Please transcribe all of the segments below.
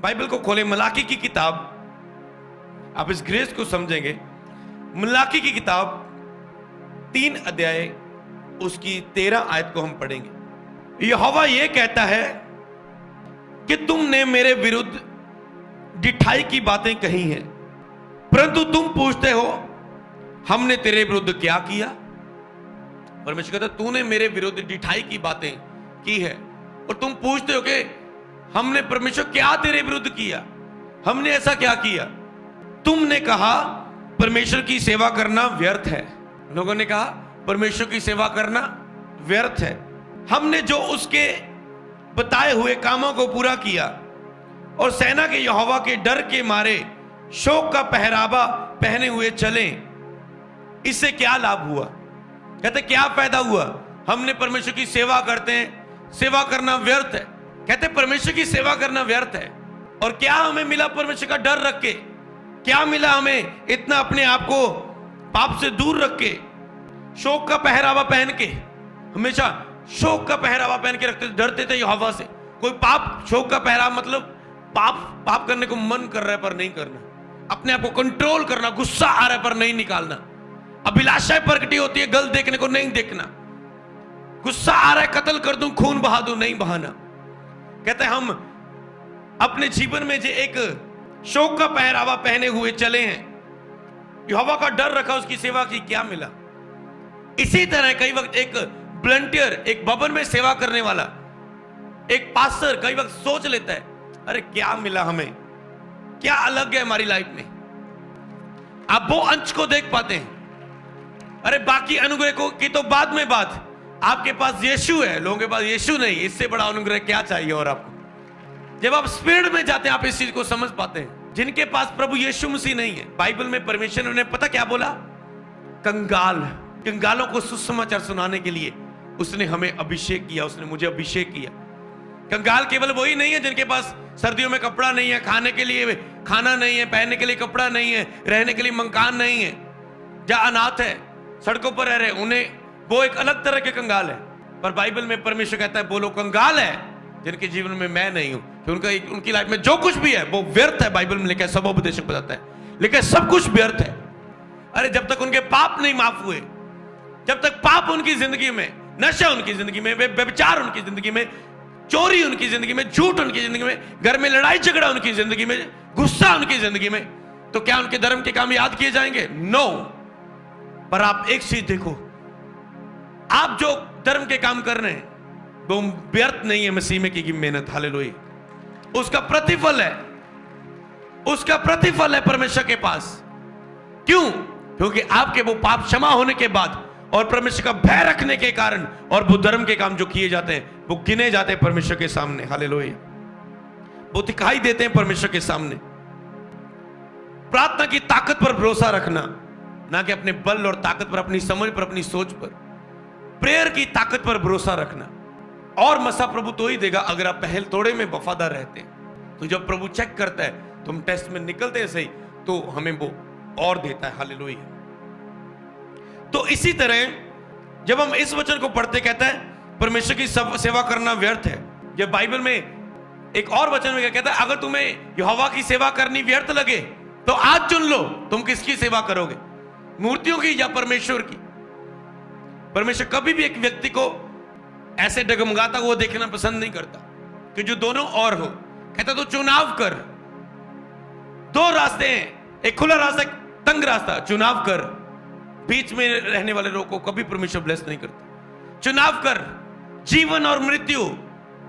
Bible को खोले, मलाकी की किताब, आप इस ग्रेस को समझेंगे। मलाकी की किताब 3 अध्याय उसकी 13 आयत को हम पढ़ेंगे। यहोवा यह कहता है कि तुमने मेरे विरुद्ध डिठाई की बातें कही हैं, परंतु तुम पूछते हो हमने तेरे विरुद्ध क्या किया। परमेश्वर कहता तूने मेरे विरुद्ध डिठाई की बातें की है और तुम पूछते हो कि हमने परमेश्वर क्या तेरे विरुद्ध किया, हमने ऐसा क्या किया। तुमने कहा परमेश्वर की सेवा करना व्यर्थ है। लोगों ने कहा परमेश्वर की सेवा करना व्यर्थ है। हमने जो उसके बताए हुए कामों को पूरा किया और सेना के यहोवा के डर के मारे शोक का पहरावा पहने हुए चले, इससे क्या लाभ हुआ। कहते क्या फायदा हुआ। हमने परमेश्वर की सेवा करते हैं, सेवा करना व्यर्थ है। कहते परमेश्वर की सेवा करना व्यर्थ है। और क्या हमें मिला परमेश्वर का डर रख के, क्या मिला हमें इतना अपने आप को पाप से दूर रख के, शोक का पहरावा पहन के, हमेशा शोक का पहरावा पहन के रखते, डरते थे यहोवा से। कोई पाप, शोक का पहरावा मतलब पाप करने को मन कर रहा है पर नहीं करना, अपने आप को कंट्रोल करना, गुस्सा आ रहा है पर नहीं निकालना, अभिलाषाएं प्रकटी होती है गलत देखने को नहीं देखना, गुस्सा आ रहा है कत्ल कर दूं, खून बहा दूं, नहीं बहाना। कहते हम अपने जीवन में जो एक शोक का पहरावा पहने हुए चले हैं, यहोवा का डर रखा, उसकी सेवा की, क्या मिला। इसी तरह कई वक्त एक वॉलंटियर, एक भवन में सेवा करने वाला, एक पास्टर कई वक्त सोच लेता है अरे क्या मिला हमें, क्या अलग है हमारी लाइफ में। आप वो अंश को देख पाते हैं, अरे बाकी अनुग्रह को की तो बाद में बात, आपके पास यीशु है, लोगों के पास यीशु नहीं, इससे बड़ा अनुग्रह क्या चाहिए। और आपको जब आप स्पिरिट में जाते हैं आप इस चीज को समझ पाते हैं। जिनके पास प्रभु यीशु मसीह नहीं है, बाइबल में परमेश्वर ने पता क्या बोला, कंगालों को सुसमाचार सुनाने के लिए उसने हमें अभिषेक किया, उसने मुझे अभिषेक किया। कंगाल केवल वही नहीं है जिनके पास सर्दियों में कपड़ा नहीं है, खाने के लिए खाना नहीं है, पहनने के लिए कपड़ा नहीं है, रहने के लिए मकान नहीं है, जहां अनाथ है, सड़कों पर रह रहे, उन्हें वो एक अलग तरह के कंगाल है। पर बाइबल में परमेश्वर कहता है वो लोग कंगाल है जिनके जीवन में मैं नहीं हूं, कि उनकी लाइफ में जो कुछ भी है वो व्यर्थ है। बाइबल में लिखा है, सब उपदेशक बताता है, लेकिन सब कुछ व्यर्थ है। अरे जब तक उनके पाप नहीं माफ हुए, जब तक पाप उनकी जिंदगी में, नशा उनकी जिंदगी में, व्यभिचार उनकी जिंदगी में, चोरी उनकी जिंदगी में, झूठ उनकी जिंदगी में, घर में लड़ाई झगड़ा उनकी जिंदगी में, गुस्सा उनकी जिंदगी में, तो क्या उनके धर्म के काम याद किए जाएंगे? नो। पर आप एक चीज देखो, आप जो धर्म के काम कर रहे हैं वो व्यर्थ नहीं है मसीह में की मेहनत। हालेलुया। उसका प्रतिफल है, उसका प्रतिफल है परमेश्वर के पास। क्यों? क्योंकि आपके वो पाप क्षमा होने के बाद और परमेश्वर का भय रखने के कारण और वो धर्म के काम जो किए जाते हैं वो गिने जाते हैं परमेश्वर के सामने। हालेलुया। वो दिखाई देते हैं परमेश्वर के सामने। प्रार्थना की ताकत पर भरोसा रखना, ना कि अपने बल और ताकत पर, अपनी समझ पर, अपनी सोच पर। प्रेयर की ताकत पर भरोसा रखना। और मसा प्रभु तो ही देगा अगर आप पहल थोड़े में वफादार रहते हैं। तो जब प्रभु चेक करता है, तुम टेस्ट में निकलते हैं सही, तो हमें वो और देता है। हालेलुया। तो इसी तरह जब हम इस वचन को पढ़ते, कहता है परमेश्वर की सेवा करना व्यर्थ है। जब बाइबल में एक और वचन में कहता है, अगर तुम्हें यहोवा की सेवा करनी व्यर्थ लगे तो आज चुन लो तुम किसकी सेवा करोगे, मूर्तियों की या परमेश्वर की। परमेश्वर कभी भी एक व्यक्ति को ऐसे डगमगाता हुआ देखना पसंद नहीं करता कि जो दोनों और हो। कहता तो चुनाव कर, दो रास्ते हैं, एक खुला रास्ता, एक तंग रास्ता, चुनाव कर। बीच में रहने वाले लोगों को कभी परमेश्वर ब्लेस नहीं करता। चुनाव कर, जीवन और मृत्यु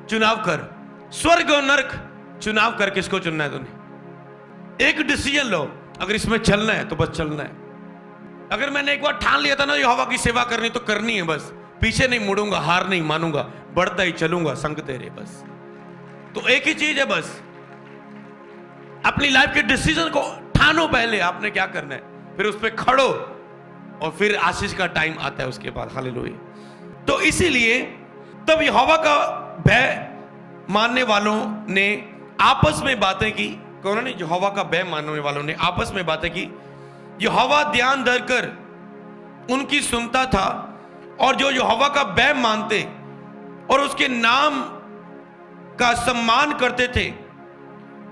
चुनाव कर, स्वर्ग और नरक चुनाव कर। किसको चुनना है तूने? एक डिसीजन लो, अगर इसमें चलना है तो बस चलना है। अगर मैंने एक बार ठान लिया था ना यहोवा की सेवा करनी, तो करनी है बस, पीछे नहीं मुड़ूंगा, हार नहीं मानूंगा, बढ़ता ही चलूंगा संग तेरे। बस तो एक ही चीज है, बस अपनी लाइफ के डिसीजन को ठानो। पहले आपने क्या करना है, फिर उस पर खड़ो, और फिर आशीष का टाइम आता है उसके बाद। हालेलुया। तो इसीलिए तब यहोवा का भय मानने वालों ने आपस में बातें की। कौन ने? यहोवा का भय मानने वालों ने आपस में बातें की। यहोवा ध्यान धरकर उनकी सुनता था, और जो यहोवा का भय मानते और उसके नाम का सम्मान करते थे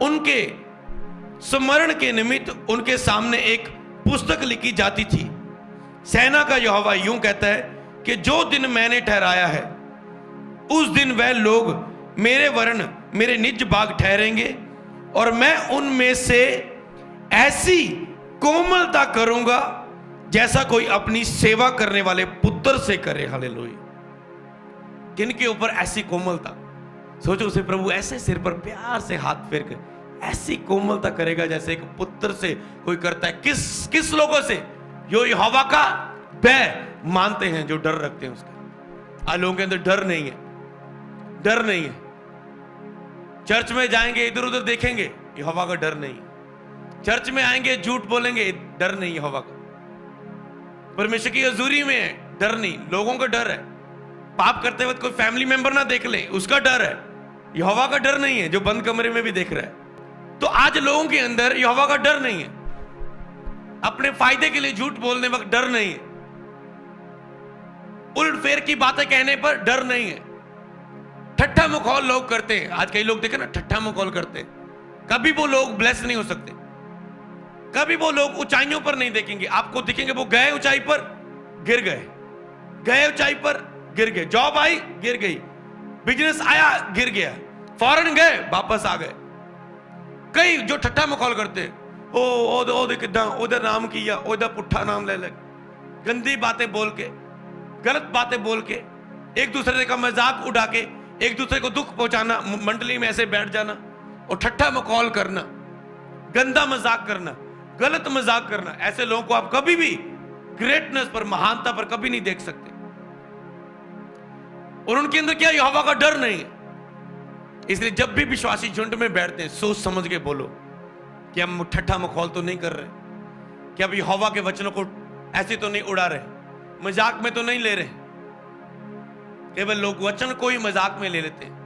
उनके स्मरण के निमित्त उनके सामने एक पुस्तक लिखी जाती थी। सेना का यहोवा यूं कहता है कि जो दिन मैंने ठहराया है उस दिन वह लोग मेरे वर्ण मेरे निज भाग ठहरेंगे और मैं उनमें से ऐसी कोमलता करूंगा जैसा कोई अपनी सेवा करने वाले पुत्र से करे। हालेलुया। किनके ऊपर ऐसी कोमलता? सोचो, उसे प्रभु ऐसे सिर पर प्यार से हाथ फेर कर ऐसी कोमलता करेगा जैसे एक पुत्र से कोई करता है। किस लोगों से? जो यहोवा का भय मानते हैं, जो डर रखते हैं उसका। आज लोगों के अंदर डर नहीं है, डर नहीं है। चर्च में जाएंगे, इधर उधर देखेंगे, यहोवा का डर नहीं है। चर्च में आएंगे, झूठ बोलेंगे, डर नहीं यहोवा का। परमेश्वर की हजूरी में डर नहीं, लोगों का डर है। पाप करते वक्त कोई फैमिली मेंबर ना देख ले, उसका डर है। यहोवा का डर नहीं है, जो बंद कमरे में भी देख रहा है। तो आज लोगों के अंदर यहोवा का डर नहीं है। अपने फायदे के लिए झूठ बोलने वक्त डर नहीं है। उल्ट फेर की बातें कहने पर डर नहीं है। ठट्ठा मखौल लोग करते हैं। आज कई लोग देखे ना, ठट्ठा मखौल करते हैं। कभी वो लोग ब्लेस नहीं हो सकते। कभी वो लोग ऊंचाइयों पर नहीं देखेंगे। आपको दिखेंगे वो गए ऊंचाई पर, गिर गए, गए ऊंचाई पर, गिर गए। जॉब आई, गिर गई। बिजनेस आया, गिर गया। फॉरेन गए, वापस आ गए। कई जो ठट्ठा मखौल करते हैं, ओ किदा ओदा नाम किया, ओदा पुट्ठा नाम ले ले, गंदी बातें बोल के, गलत बातें बोल के, एक दूसरे का मजाक उड़ा के, एक दूसरे को दुख पहुंचाना, मंडली में ऐसे बैठ जाना और ठट्ठा मखौल करना, गंदा मजाक करना, गलत मजाक करना। ऐसे लोगों को आप कभी भी ग्रेटनेस पर, महानता पर कभी नहीं देख सकते। और उनके अंदर क्या? यहोवा का डर नहीं है। इसलिए जब भी विश्वासी झुंड में बैठते हैं, सोच समझ के बोलो कि हम ठट्ठा मखौल तो नहीं कर रहे, कि अब यहोवा के वचनों को ऐसे तो नहीं उड़ा रहे, मजाक में तो नहीं ले रहे। केवल लोग वचन को ही मजाक में ले लेते हैं।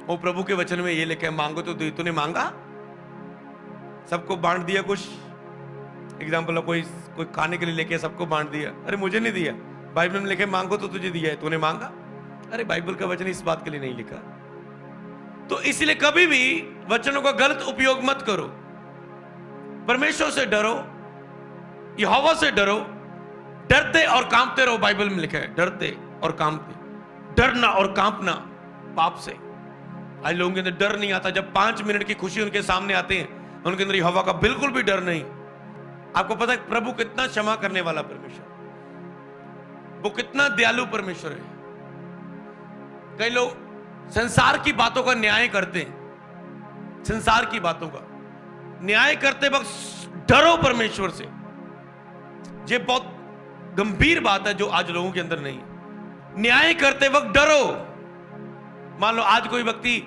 वो प्रभु के वचन में ये लिखा है, मांगो तो दे। तूने मांगा, सबको बांट दिया कुछ। एग्जाम्पल, कोई खाने के लिए लेके सबको बांट दिया, अरे मुझे नहीं दिया। बाइबल में लिखे मांगो तो तुझे दिया है, तूने मांगा? अरे बाइबल का वचन इस बात के लिए नहीं लिखा। तो इसलिए कभी भी वचनों का गलत उपयोग मत करो। परमेश्वर से डरो, यहोवा से डरो, डरते और कांपते रहो। बाइबल में लिखा है डरते और कांपते, डरना और कांपना पाप से। आज लोगों के अंदर डर नहीं आता। जब 5 मिनट की खुशी उनके सामने आते हैं, उनके अंदर यहोवा का बिल्कुल भी डर नहीं। आपको पता है प्रभु कितना क्षमा करने वाला परमेश्वर, वो कितना दयालु परमेश्वर है। कई लोग संसार की बातों का न्याय करते हैं। संसार की बातों का न्याय करते वक्त डरो परमेश्वर से। ये बहुत गंभीर बात है जो आज लोगों के अंदर नहीं है। न्याय करते वक्त डरो। मान लो आज कोई व्यक्ति,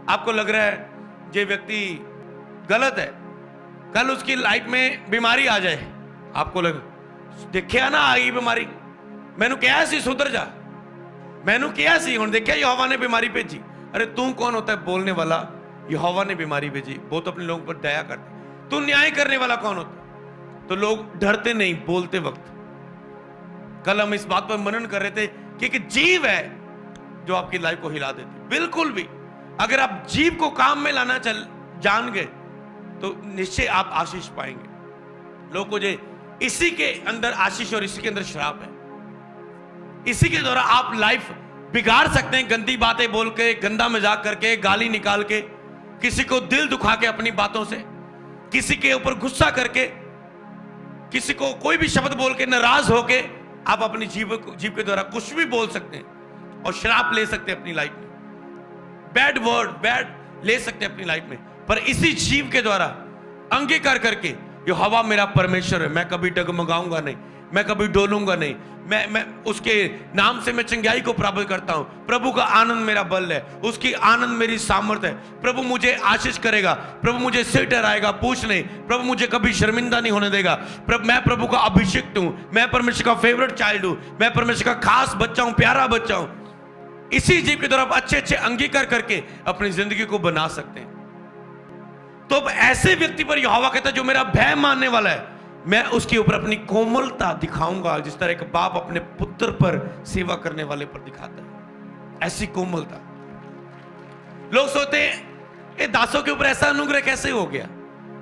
आपको लग रहा है ये व्यक्ति गलत है, कल उसकी लाइफ में बीमारी आ जाए, आपको लगे देखिया ना आई बीमारी, मैनू क्या सी सुधर जा, मैनू क्या सी हुण देखिया यहोवा ने बीमारी भेजी। अरे तू कौन होता है बोलने वाला? यहोवा ने बीमारी भेजी। वो तो अपने लोगों पर दया करते। तू न्याय करने वाला कौन होता? तो लोग डरते नहीं बोलते वक्त। कल हम इस बात पर मनन कर रहे थे कि एक जीव है जो आपकी लाइफ को हिला देती। बिल्कुल भी अगर आप जीव को काम में लाना जान गए तो निश्चय आप आशीष पाएंगे। लोगों को जे इसी के अंदर आशीष और इसी के अंदर श्राप है। इसी के द्वारा आप लाइफ बिगाड़ सकते हैं, गंदी बातें बोल के, गंदा मजाक करके, गाली निकाल के, किसी को दिल दुखा के अपनी बातों से, किसी के ऊपर गुस्सा करके, किसी को कोई भी शब्द बोल के, नाराज होके आप अपनी जीव के द्वारा कुछ भी बोल सकते हैं और श्राप ले सकते हैं अपनी लाइफ में। बैड वर्ड, बैड ले सकते हैं अपनी लाइफ में। पर इसी जीव के द्वारा अंगीकार करके यहोवा मेरा परमेश्वर है, मैं कभी डगमगाऊंगा नहीं, मैं कभी डोलूंगा नहीं, मैं उसके नाम से मैं चंगाई को प्राप्त करता हूं। प्रभु का आनंद मेरा बल है, उसकी आनंद मेरी सामर्थ्य है। प्रभु मुझे आशीष करेगा, प्रभु मुझे सिर ठहराएगा, पूछ नहीं। प्रभु मुझे कभी शर्मिंदा नहीं होने देगा। मैं प्रभु का अभिषिक्त हूं, मैं परमेश्वर का फेवरेट चाइल्ड हूं, मैं परमेश्वर का खास बच्चा हूं, प्यारा बच्चा हूं। इसी जीव की तरफ अच्छे अच्छे अंगीकार करके अपनी जिंदगी को बना सकते हैं। तो अब ऐसे व्यक्ति पर यहोवा कहता है जो मेरा भय मानने वाला है, मैं उसके ऊपर अपनी कोमलता दिखाऊंगा, जिस तरह एक बाप अपने पुत्र पर सेवा करने वाले पर दिखाता है, ऐसी कोमलता। लोग सोचते हैं ये दासों के ऊपर ऐसा अनुग्रह कैसे हो गया?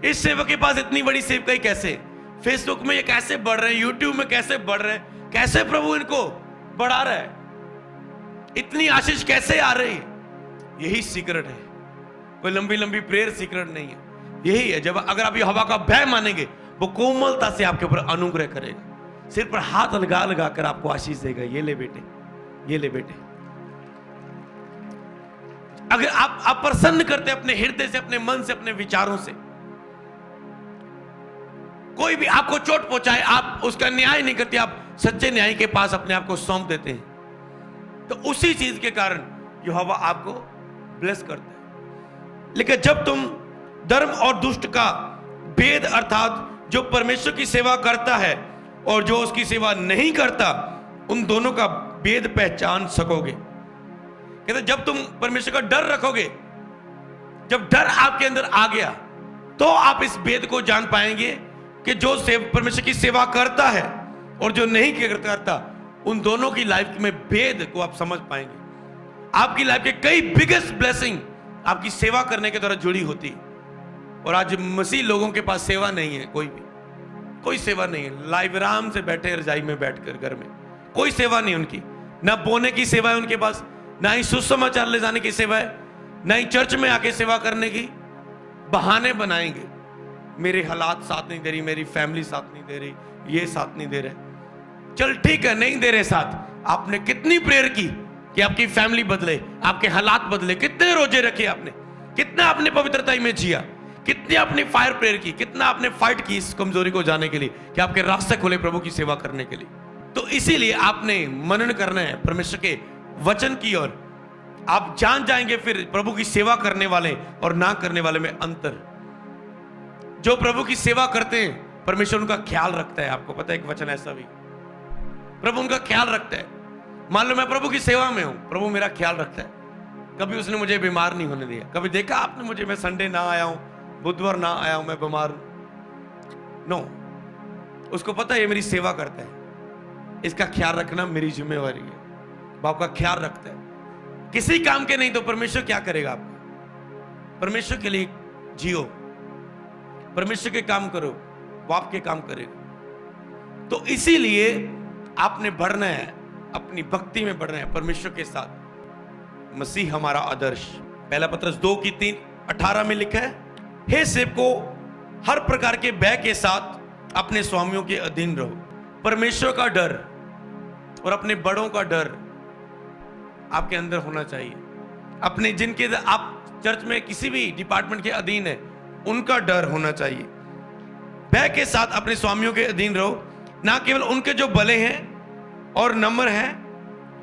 इस सेवक के पास इतनी बड़ी सेवकाई कैसे? फेसबुक में ये कैसे बढ़ रहे हैं? यूट्यूब में कैसे बढ़ रहे हैं? कैसे प्रभु इनको बढ़ा रहा है? इतनी आशीष कैसे आ रही है? यही सीक्रेट है। कोई लंबी लंबी प्रेयर सीक्रेट नहीं है। यही है, जब अगर आप यहोवा का भय मानेंगे, वो कोमलता से आपके ऊपर अनुग्रह करेगा, सिर पर हाथ लगा लगा कर आपको आशीष देगा। ये ले बेटे, ये ले बेटे। अगर आप प्रसन्न करते अपने हृदय से, अपने मन से, अपने विचारों से, कोई भी आपको चोट पहुंचाए, आप उसका न्याय नहीं करते, आप सच्चे न्याय के पास अपने आप को सौंप देते हैं, तो उसी चीज के कारण यहोवा आपको ब्लेस करता है। लेकिन जब तुम धर्म और दुष्ट का भेद, अर्थात जो परमेश्वर की सेवा करता है और जो उसकी सेवा नहीं करता, उन दोनों का भेद पहचान सकोगे। कहते जब तुम परमेश्वर का डर रखोगे, जब डर आपके अंदर आ गया, तो आप इस भेद को जान पाएंगे कि जो परमेश्वर की सेवा करता है और जो नहीं करता, उन दोनों की लाइफ में भेद को आप समझ पाएंगे। आपकी लाइफ के कई बिगेस्ट ब्लेसिंग आपकी सेवा करने के द्वारा जुड़ी होती है। और आज मसीह लोगों के पास सेवा नहीं है, कोई सेवा नहीं है। लाइव आराम से बैठे रजाई में बैठकर घर में, कोई सेवा नहीं उनकी। ना बोने की सेवा है उनके पास, ना ही सुसमाचार ले जाने की सेवा है, ना ही चर्च में आके सेवा करने की। बहाने बनाएंगे, मेरे हालात साथ नहीं दे रही, मेरी फैमिली साथ नहीं दे रही, ये साथ नहीं दे रहे। चल ठीक है, नहीं दे रहे साथ। आपने कितनी प्रेयर की कि आपकी फैमिली बदले, आपके हालात बदले? कितने रोजे रखे आपने? कितना आपने पवित्रता में जिया? कितनी आपने फायर प्रेयर की? कितना आपने फाइट की इस कमजोरी को जाने के लिए कि आपके रास्ते खुले प्रभु की सेवा करने के लिए? तो इसीलिए आपने मनन करना है परमेश्वर के वचन की ओर। आप जान जाएंगे फिर प्रभु की सेवा करने वाले और ना करने वाले में अंतर। जो प्रभु की सेवा करते हैं, परमेश्वर उनका ख्याल रखता है। आपको पता है एक वचन ऐसा भी, प्रभु उनका ख्याल रखता है। मान लो मैं प्रभु की सेवा में हूं, प्रभु मेरा ख्याल रखता है। कभी उसने मुझे बीमार नहीं होने दिया। कभी देखा आपने मुझे, मैं संडे ना आया हूं, बुधवार ना आया हूं, मैं बीमार हूं? नो, उसको पता है ये मेरी सेवा करता है, इसका ख्याल रखना मेरी जिम्मेवारी है। बाप का ख्याल रखता है। किसी काम के नहीं तो परमेश्वर क्या करेगा आपका? परमेश्वर के लिए जियो, परमेश्वर के काम करो, वो आपके काम करेगा। तो इसीलिए आपने बढ़ना है, अपनी भक्ति में बढ़ना है परमेश्वर के साथ। मसीह हमारा आदर्श। पहला पत्रस 2:3-18 में लिखा है, हे सेवको, हर प्रकार के भय के साथ अपने स्वामियों के अधीन रहो। परमेश्वर का डर और अपने बड़ों का डर आपके अंदर होना चाहिए। अपने जिनके आप चर्च में किसी भी डिपार्टमेंट के अधीन है, उनका डर होना चाहिए। भय के साथ अपने स्वामियों के अधीन रहो, ना केवल उनके जो भले हैं और नम्र हैं,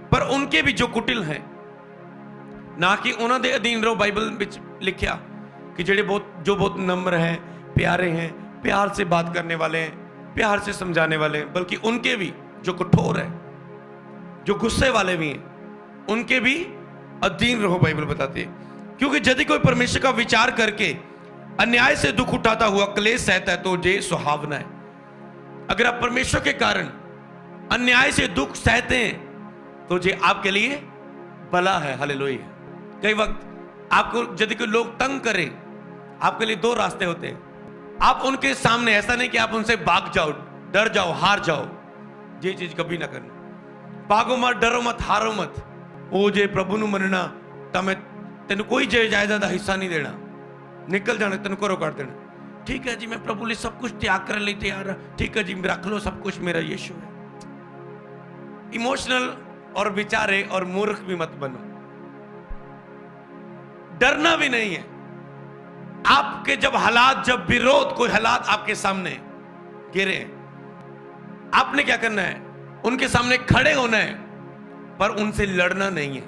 पर उनके भी जो कुटिल हैं। ना कि उन्हां दे अधीन रहो, बाइबल विच लिखा कि जो बहुत नम्र हैं, प्यारे हैं, प्यार से बात करने वाले हैं, प्यार से समझाने वाले हैं, बल्कि उनके भी जो कठोर है, जो गुस्से वाले भी हैं, उनके भी अधीन रहो, बाइबल बताती है। क्योंकि यदि कोई परमेश्वर का विचार करके अन्याय से दुख उठाता हुआ क्लेश सहता है, तो ये सुहावना है। अगर आप परमेश्वर के कारण अन्याय से दुख सहते हैं, तो ये आपके लिए भला है। हालेलुया। कई वक्त आपको यदि कोई लोग तंग करें, आपके लिए दो रास्ते होते हैं। आप उनके सामने, ऐसा नहीं कि आप उनसे भाग जाओ, डर जाओ, हार जाओ, ये चीज कभी ना करना। भागो मत, डरो मत, हारो मत। ओ जे प्रभु नु मनना, तमें तेन कोई जायदाद का हिस्सा नहीं देना, निकल जाना, तेन घरों काट देना। ठीक है जी, मैं प्रभु लिए सब कुछ त्याग करने लिए तैयार हूं। ठीक है जी, रख लो सब कुछ, मेरा यीशु है। इमोशनल और विचारे और मूर्ख भी मत बनो। डरना भी नहीं है। आपके जब हालात, जब विरोध, कोई हालात आपके सामने गिरे, आपने क्या करना है? उनके सामने खड़े होना है, पर उनसे लड़ना नहीं है।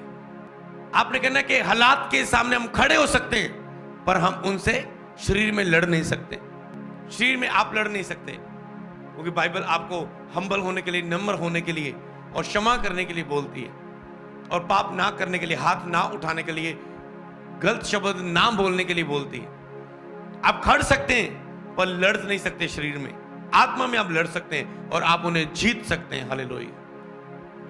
आपने कहना है कि हालात के सामने हम खड़े हो सकते हैं, पर हम उनसे शरीर में लड़ नहीं सकते। शरीर में आप लड़ नहीं सकते, क्योंकि बाइबल आपको हम्बल होने के लिए, नम्र होने के लिए और क्षमा करने के लिए बोलती है, और पाप ना करने के लिए, हाथ ना उठाने के लिए, गलत शब्द ना बोलने के लिए बोलती है। आप खड़ सकते हैं पर लड़ नहीं सकते। शरीर में, आत्मा में आप लड़ सकते हैं और आप उन्हें जीत सकते हैं। हालेलुया।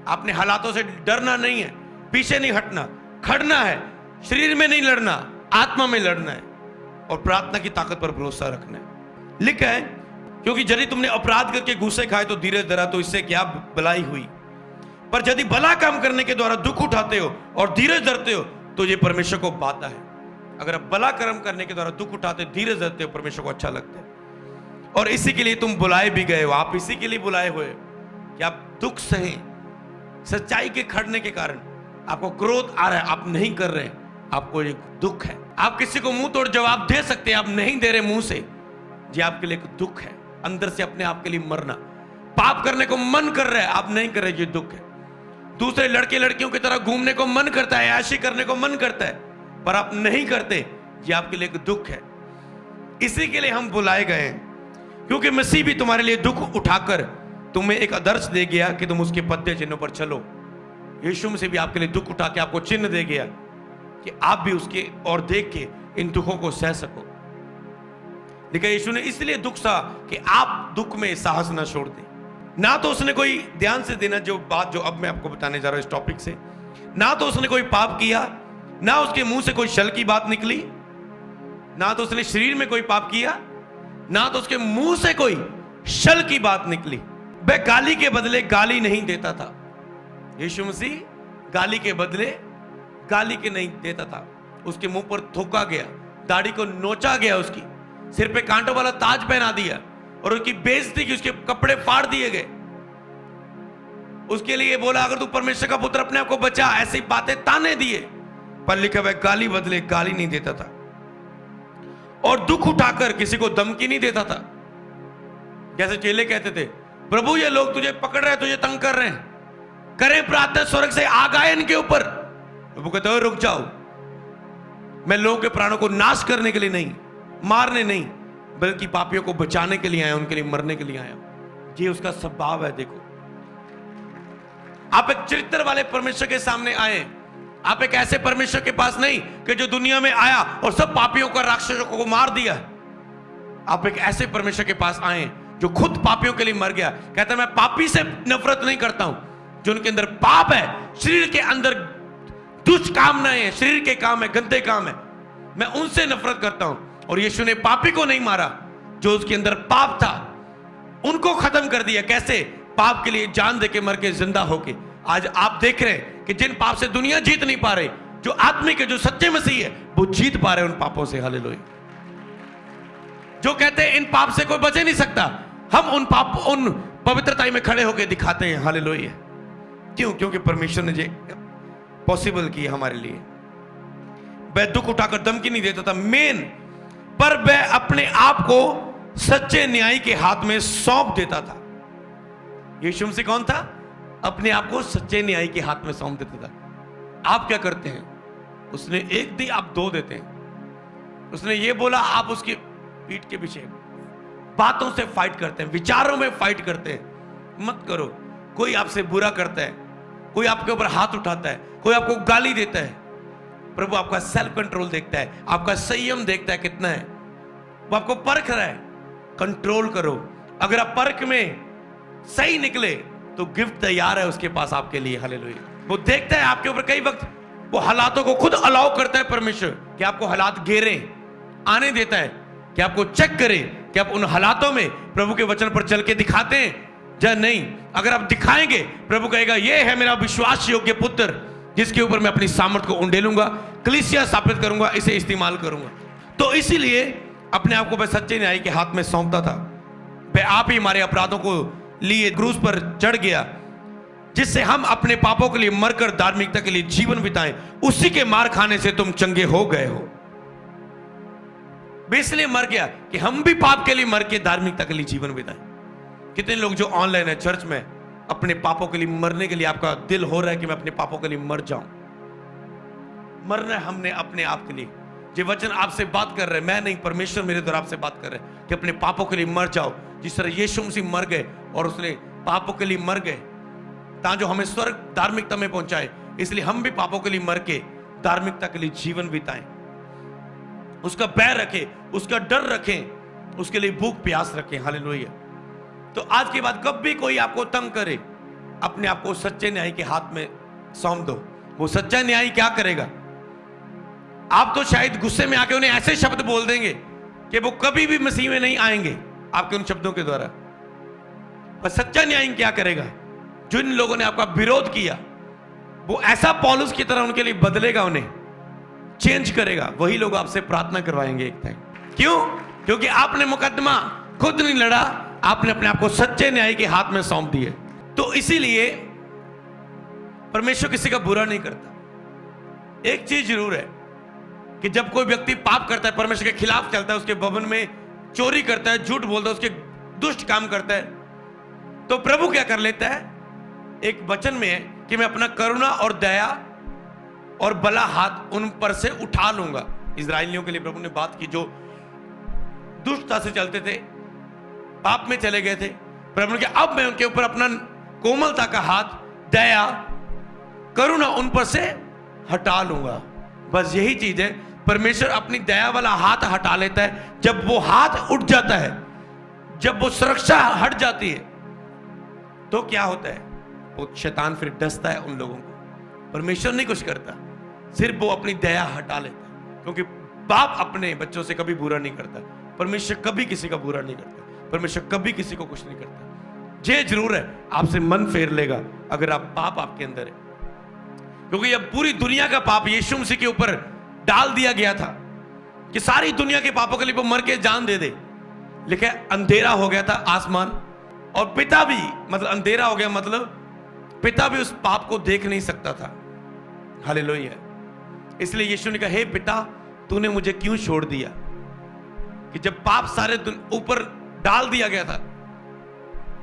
आपने हालातों से डरना नहीं है, पीछे नहीं हटना, खड़ना है। शरीर में नहीं लड़ना, आत्मा में लड़ना है और प्रार्थना की ताकत पर भरोसा रखना है। लिखा है, क्योंकि यदि तुमने अपराध करके घूसे खाए तो धीरज धरा तो इससे क्या भलाई हुई, पर यदि भला काम करने के द्वारा दुख उठाते हो और धीरज धरते हो तो ये परमेश्वर को भाता है। अगर आप भला कर्म करने के द्वारा दुख उठाते धीरज धरते हो, परमेश्वर को अच्छा लगता है। और इसी के लिए तुम बुलाए भी गए हो, आप इसी के लिए बुलाए हुए कि आप दुख सहें। सच्चाई के खड़ने के कारण आपको क्रोध आ रहा है, आप नहीं कर रहे हैं, आपको एक दुख है। आप किसी को मुंह तोड़ जवाब दे सकते हैं, आप नहीं दे रहे मुंह से, ये आपके लिए एक दुख है। अंदर से अपने आप के लिए मरना, पाप करने को मन कर रहा है, आप नहीं कर रहे, ये दुख है। दूसरे लड़के लड़कियों की तरह घूमने को मन करता है, ऐशी करने को मन करता है, पर आप नहीं करते, ये आपके लिए एक दुख है। इसी के लिए हम बुलाए गए हैं, क्योंकि मसीह भी तुम्हारे लिए दुख उठाकर तुम्हें एक आदर्श दे गया कि तुम उसके पद्य चिन्हों पर चलो। यीशु मसीह भी आपके लिए दुख उठा के आपको चिन्ह दे गया कि आप भी उसके और देख के इन दुखों को सह सको। लेकिन यीशु ने इसलिए दुख सहा कि आप दुख में साहस ना छोड़ दें। ना तो उसने कोई, ध्यान से देना जो बात जो अब मैं आपको बताने जा रहा हूं इस टॉपिक से, ना तो उसने कोई पाप किया, ना उसके मुंह से कोई छल की बात निकली, ना तो उसने शरीर में कोई पाप किया, ना तो उसके मुंह से कोई छल की बात निकली। वह गाली के बदले गाली नहीं देता था। यीशु मसीह गाली के बदले गाली के नहीं देता था। उसके मुंह पर थूका गया, दाढ़ी को नोचा गया, उसकी सिर पे कांटों वाला ताज पहना दिया और उसकी बेइज्जती की, उसके कपड़े फाड़ दिए गए। उसके लिए बोला अगर तू परमेश्वर का पुत्र अपने आप को बचा, ऐसी बातें ताने दिए। पर लिखा हुआ गाली बदले गाली नहीं देता था और दुख उठाकर किसी को धमकी नहीं देता था। जैसे चेले कहते थे, प्रभु ये लोग तुझे पकड़ रहे हैं, तुझे तंग कर रहे हैं, करें प्रार्थना, स्वर्ग से आग आए इनके ऊपर। प्रभु कहते हो रुक जाओ, मैं लोगों के प्राणों को नाश करने के लिए नहीं, मारने नहीं, बल्कि पापियों को बचाने के लिए आया, उनके लिए मरने के लिए आया। ये उसका स्वभाव है। देखो, आप एक चरित्र वाले परमेश्वर के सामने आए। आप एक ऐसे परमेश्वर के पास नहीं कि जो दुनिया में आया और सब पापियों को, राक्षसों को मार दिया। आप एक ऐसे परमेश्वर के पास आए जो खुद पापियों के लिए मर गया। कहता है मैं पापी से नफरत नहीं करता हूं, जो उनके अंदर पाप है, शरीर के अंदर दुष्कामनाएं हैं, शरीर के काम है, गंदे काम है, मैं उनसे नफरत करता हूं। और यीशु ने पापी को नहीं मारा, जो उसके अंदर पाप था उनको खत्म कर दिया। कैसे? पाप के लिए जान देके मर के जिंदा होके। आज आप देख रहे हैं कि जिन पाप से दुनिया जीत नहीं पा रही, जो आत्मिक है, जो सच्चे मसीह है, वो जीत पा रहे हैं उन पापों से। हालेलुया। जो कहते हैं इन पाप से कोई बचे नहीं सकता, हम उन पाप, उन पवित्रता में खड़े होकर दिखाते हैं। हालेलुया। क्यों? क्योंकि परमेश्वर ने ये पॉसिबल किया हमारे लिए। वह दुख उठाकर धमकी नहीं देता था, मेन पर वह अपने आप को सच्चे न्याय के हाथ में सौंप देता था। यीशु मसीह कौन था? अपने आप को सच्चे न्याय के हाथ में सौंप देता था। आप क्या करते हैं? उसने एक दी, आप दो देते हैं। उसने ये बोला, आप उसकी पीठ के पीछे बातों से फाइट करते हैं, विचारों में फाइट करते हैं। मत करो। कोई आपसे बुरा करता है, कोई आपके ऊपर हाथ उठाता है, कोई आपको गाली देता है, प्रभु आपका सेल्फ कंट्रोल देखता है, आपका संयम देखता है कितना है। वो आपको परख रहा है, कंट्रोल करो। अगर आप परख में सही निकले तो गिफ्ट तैयार है उसके पास आपके लिए। हालेलुया। वो देखता है आपके ऊपर, कई वक्त वो हालातों को खुद अलाउ करता है परमेश्वर कि आपको हालात घेरे, आने देता है कि आपको चेक करे कि आप उन हालातों में प्रभु के वचन पर चल के दिखाते हैं या नहीं। अगर आप दिखाएंगे, प्रभु कहेगा ये है मेरा विश्वास योग्य पुत्र, जिसके ऊपर मैं अपनी सामर्थ को उंडेलूंगा, कलीसिया स्थापित करूंगा, इसे इस्तेमाल करूंगा। तो इसीलिए अपने आप को वह सच्चे न्याय के हाथ में सौंपता था। वह आप ही हमारे अपराधों को लिए क्रूस पर चढ़ गया, जिससे हम अपने पापों के लिए मरकर धार्मिकता के लिए जीवन बिताएं। उसी के मार खाने से तुम चंगे हो गए हो। वे इसलिए मर गया कि हम भी पाप के लिए मर के धार्मिकता के लिए जीवन बिताएं। कितने लोग जो ऑनलाइन है, चर्च में, अपने पापों के लिए मरने के लिए आपका दिल हो रहा है कि मैं अपने पापों के लिए मर जाऊं। मरना है हमने अपने आप के लिए। ये वचन आपसे बात कर रहे हैं, मैं नहीं, परमेश्वर मेरे द्वारा आपसे बात कर रहे हैं कि अपने पापों के लिए मर जाओ। जिस तरह यीशु मसीह मर गए और उसने पापों के लिए मर गए ताकि जो हमें स्वर्ग धार्मिकता में पहुंचाए, इसलिए हम भी पापों के लिए मर के धार्मिकता के लिए जीवन बिताएं। उसका बैर रखें, उसका डर रखें, उसके लिए भूख प्यास रखें। हालेलुया। तो आज के बाद कब भी कोई आपको तंग करे, अपने आप को सच्चे न्याय के हाथ में सौंप दो। वो सच्चा न्याय क्या करेगा? आप तो शायद गुस्से में आके उन्हें ऐसे शब्द बोल देंगे कि वो कभी भी मसीह में नहीं आएंगे आपके उन शब्दों के द्वारा। पर सच्चा न्याय क्या करेगा? जिन लोगों ने आपका विरोध किया, वो ऐसा पौलुस की तरह उनके लिए बदलेगा, उन्हें चेंज करेगा। वही लोग आपसे प्रार्थना करवाएंगे एक टाइम। क्यों? क्योंकि आपने मुकदमा खुद नहीं लड़ा, आपने अपने आप को सच्चे न्याय के हाथ में सौंप दिए। तो इसीलिए परमेश्वर किसी का बुरा नहीं करता। एक चीज जरूर है कि जब कोई व्यक्ति पाप करता है, परमेश्वर के खिलाफ चलता है, उसके भवन में चोरी करता है, झूठ बोलता है, उसके दुष्ट काम करता है, तो प्रभु क्या कर लेता है? एक वचन में है कि मैं अपना करुणा और दया और भला हाथ उन पर से उठा लूंगा। इजराइलियों के लिए प्रभु ने बात की जो दुष्टता से चलते थे, पाप में चले गए थे। प्रभु ने कहा अब मैं उनके ऊपर अपना कोमलता का हाथ, दया, करुणा उन पर से हटा लूंगा। बस यही चीज है, परमेश्वर अपनी दया वाला हाथ हटा लेता है। जब वो हाथ उठ जाता है, जब वो सुरक्षा हट जाती है, तो क्या होता है? वो शैतान फिर डसता है उन लोगों को। परमेश्वर नहीं कुछ करता, सिर्फ वो अपनी दया हटा लेता है। क्योंकि बाप अपने बच्चों से कभी बुरा नहीं करता, परमेश्वर कभी किसी का बुरा नहीं करता, परमेश्वर कभी किसी को कुछ नहीं करता। ये जरूर है, आपसे मन फेर लेगा अगर आप पाप आपके अंदर है। क्योंकि अब पूरी दुनिया का पाप यीशु मसीह के ऊपर डाल दिया गया था कि सारी दुनिया के पापों के लिए वो मर के जान दे दे। लिखा है अंधेरा हो गया था आसमान, और पिता भी, मतलब अंधेरा हो गया मतलब पिता भी उस पाप को देख नहीं सकता था। हालेलुया। इसलिए यीशु ने कहा, हे पिता, तूने मुझे क्यों छोड़ दिया? कि जब पाप सारे ऊपर डाल दिया गया था,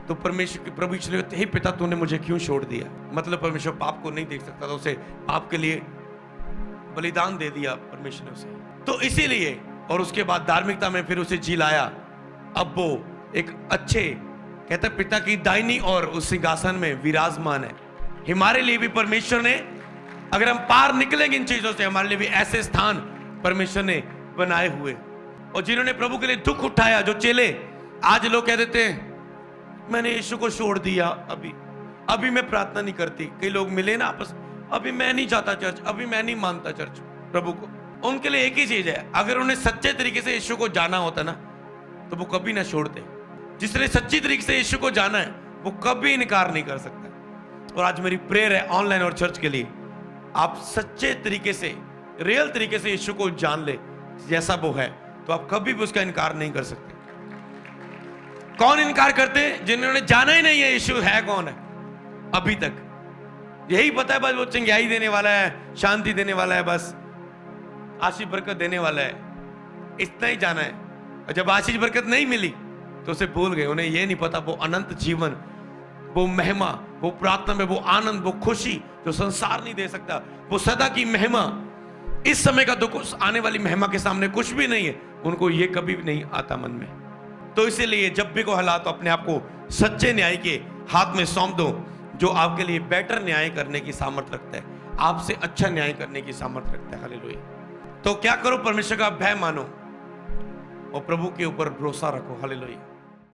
तो परमेश्वर, प्रभु यीशु ने कहा, हे पिता, तूने मुझे क्यों छोड़ दिया? मतलब परमेश्वर पाप को नहीं देख सकता था, उसे पाप के लिए बलिदान दे दिया परमेश्वर ने उसे। तो इसीलिए, और उसके बाद धार्मिकता में फिर उसे जी लाया। अब वो एक अच्छे, कहता है, पिता की दाहिनी और उस सिंहासन में विराजमान है। हमारे लिए भी परमेश्वर ने, अगर हम पार निकलेंगे इन चीजों से, हमारे लिए भी ऐसे स्थान परमेश्वर ने बनाए हुए। और जिन्होंने प्रभु के लिए दुख उठाया, जो चेले, आज लोग कह देते हैं मैंने यीशु को छोड़ दिया, अभी मैं प्रार्थना नहीं करती। कई लोग मिले ना आपस, अभी मैं नहीं जाता चर्च, अभी मैं नहीं मानता चर्च प्रभु को। उनके लिए एक ही चीज है, अगर उन्हें सच्चे तरीके से यीशु को जाना होता ना, तो वो कभी ना छोड़ते। जिसने सच्ची तरीके से यीशु को जाना है, वो कभी इनकार नहीं कर सकता। और आज मेरी प्रेयर है ऑनलाइन और चर्च के लिए, आप सच्चे तरीके से, रियल तरीके से यीशु को जान ले जैसा वो है, तो आप कभी भी उसका इनकार नहीं कर सकते। कौन इनकार करते हैं? जिन्होंने जाना ही नहीं है यीशु है कौन है अभी तक। यही पता है बस वो चंगाई देने वाला है, शांति देने वाला है, बस आशीष बरकत देने वाला है, इतना ही जाना है। और जब आशीष बरकत नहीं मिली तो उसे भूल गए। उन्हें यह नहीं पता वो अनंत जीवन, वो महिमा, वो प्रार्थना में वो आनंद, वो खुशी जो संसार नहीं दे सकता, वो सदा की महिमा, इस समय का दुख आने वाली महिमा के सामने कुछ भी नहीं है। उनको ये कभी भी नहीं आता मन में। तो इसीलिए जब भी कोई हालात, तो अपने आप को सच्चे न्याय के हाथ में सौंप दो, जो आपके लिए बेटर न्याय करने की सामर्थ्य रखता है, आपसे अच्छा न्याय करने की सामर्थ्य रखता है। हालेलुया। तो क्या करो? परमेश्वर का भय मानो और प्रभु के ऊपर भरोसा रखो। हालेलुया।